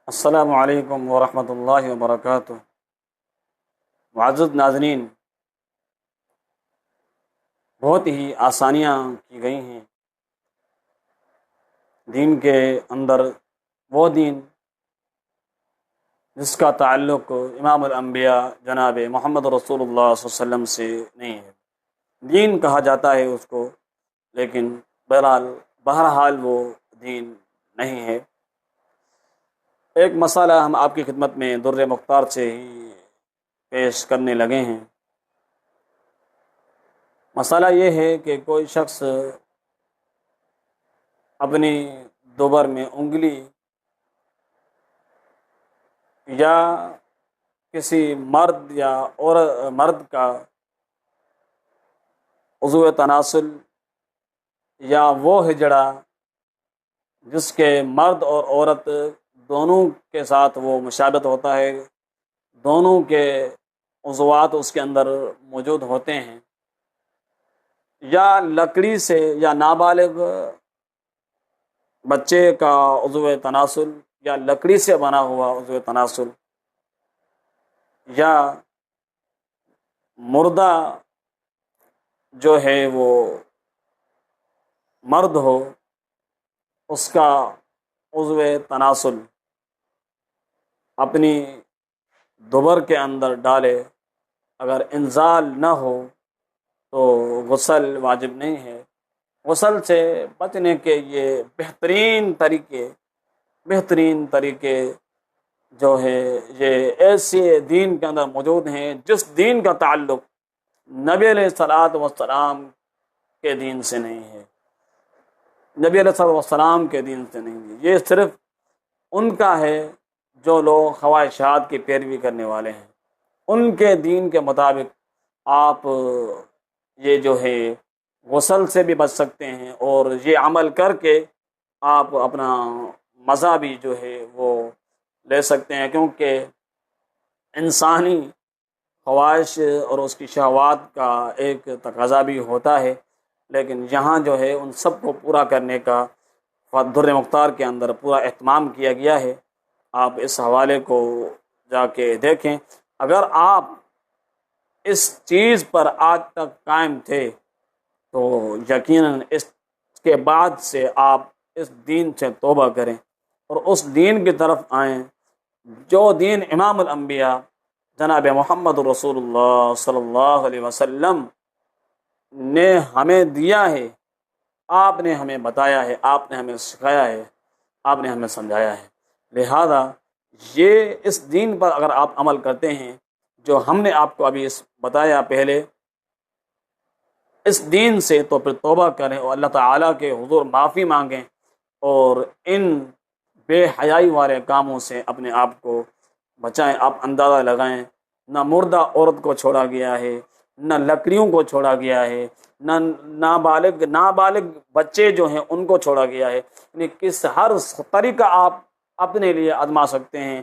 السلام علیکم ورحمۃ اللہ وبرکاتہ۔ معزز ناظرین، بہت ہی آسانیاں کی گئی ہیں دین کے اندر، وہ دین جس کا تعلق امام الانبیاء جناب محمد رسول اللہ صلی اللہ علیہ وسلم سے نہیں ہے۔ دین کہا جاتا ہے اس کو، لیکن بہرحال وہ دین نہیں ہے۔ ایک مسئلہ ہم آپ کی خدمت میں در مختار سے ہی پیش کرنے لگے ہیں۔ مسئلہ یہ ہے کہ کوئی شخص اپنی دوبر میں انگلی یا کسی مرد یا مرد کا عضو تناسل یا وہ ہجڑا جس کے مرد اور عورت دونوں کے ساتھ وہ مشابہت ہوتا ہے، دونوں کے عضوات اس کے اندر موجود ہوتے ہیں، یا لکڑی سے یا نابالغ بچے کا عضو تناسل یا لکڑی سے بنا ہوا عضو تناسل، یا مردہ جو ہے وہ مرد ہو اس کا عضو تناسل اپنی دوبر کے اندر ڈالے، اگر انزال نہ ہو تو غسل واجب نہیں ہے۔ غسل سے بچنے کے یہ بہترین طریقے جو ہے یہ ایسے دین کے اندر موجود ہیں جس دین کا تعلق نبی علیہ الصلوۃ والسلام کے دین سے نہیں ہے، نبی علیہ الصلوۃ والسلام کے دین سے نہیں ہے۔ یہ صرف ان کا ہے جو لوگ خواہشات کی پیروی کرنے والے ہیں، ان کے دین کے مطابق آپ یہ جو ہے غسل سے بھی بچ سکتے ہیں، اور یہ عمل کر کے آپ اپنا مزہ بھی جو ہے وہ لے سکتے ہیں، کیونکہ انسانی خواہش اور اس کی شہوات کا ایک تقاضا بھی ہوتا ہے، لیکن یہاں جو ہے ان سب کو پورا کرنے کا در مختار کے اندر پورا اہتمام کیا گیا ہے۔ آپ اس حوالے کو جا کے دیکھیں۔ اگر آپ اس چیز پر آج تک قائم تھے تو یقیناً اس کے بعد سے آپ اس دین سے توبہ کریں اور اس دین کی طرف آئیں جو دین امام الانبیاء جناب محمد رسول اللہ صلی اللہ علیہ وسلم نے ہمیں دیا ہے، آپ نے ہمیں بتایا ہے، آپ نے ہمیں سکھایا ہے، آپ نے ہمیں سمجھایا ہے۔ لہذا یہ اس دین پر اگر آپ عمل کرتے ہیں جو ہم نے آپ کو ابھی بتایا پہلے، اس دین سے، تو پھر توبہ کریں اور اللہ تعالیٰ کے حضور معافی مانگیں اور ان بے حیائی والے کاموں سے اپنے آپ کو بچائیں۔ آپ اندازہ لگائیں، نہ مردہ عورت کو چھوڑا گیا ہے، نہ لکڑیوں کو چھوڑا گیا ہے، نہ نابالغ بچے جو ہیں ان کو چھوڑا گیا ہے، یعنی کس ہر طریقہ آپ اپنے لیے آزما سکتے ہیں۔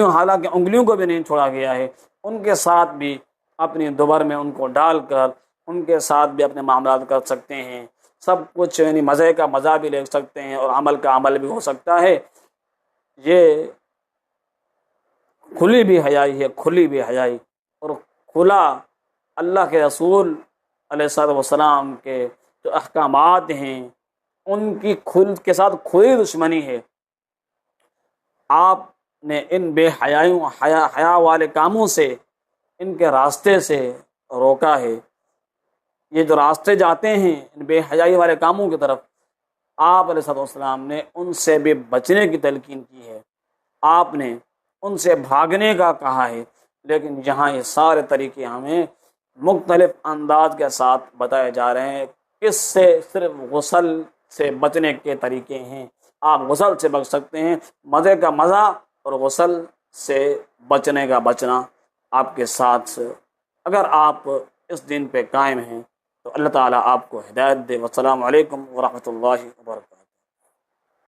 حالانکہ انگلیوں کو بھی نہیں چھوڑا گیا ہے، ان کے ساتھ بھی اپنی دوبر میں ان کو ڈال کر ان کے ساتھ بھی اپنے معاملات کر سکتے ہیں، سب کچھ، یعنی مزے کا مزہ بھی لے سکتے ہیں اور عمل کا عمل بھی ہو سکتا ہے۔ یہ کھلی بھی حیائی ہے، کھلی بھی حیائی، اور کھلا اللہ کے رسول علیہ الصلوۃ والسلام کے جو احکامات ہیں ان کی کے ساتھ کھلی دشمنی ہے۔ آپ نے ان بے حیا والے کاموں سے، ان کے راستے سے روکا ہے۔ یہ جو راستے جاتے ہیں ان بے حیائی والے کاموں کی طرف، آپ علیہ الصلوۃ والسلام نے ان سے بھی بچنے کی تلقین کی ہے، آپ نے ان سے بھاگنے کا کہا ہے، لیکن یہاں یہ سارے طریقے ہمیں مختلف انداز کے ساتھ بتائے جا رہے ہیں۔ کس سے؟ صرف غسل سے بچنے کے طریقے ہیں۔ آپ غسل سے بچ سکتے ہیں، مزے کا مزہ اور غسل سے بچنے کا بچنا آپ کے ساتھ۔ اگر آپ اس دین پہ قائم ہیں تو اللہ تعالیٰ آپ کو ہدایت دے۔ والسلام علیکم ورحمۃ اللہ وبرکاتہ۔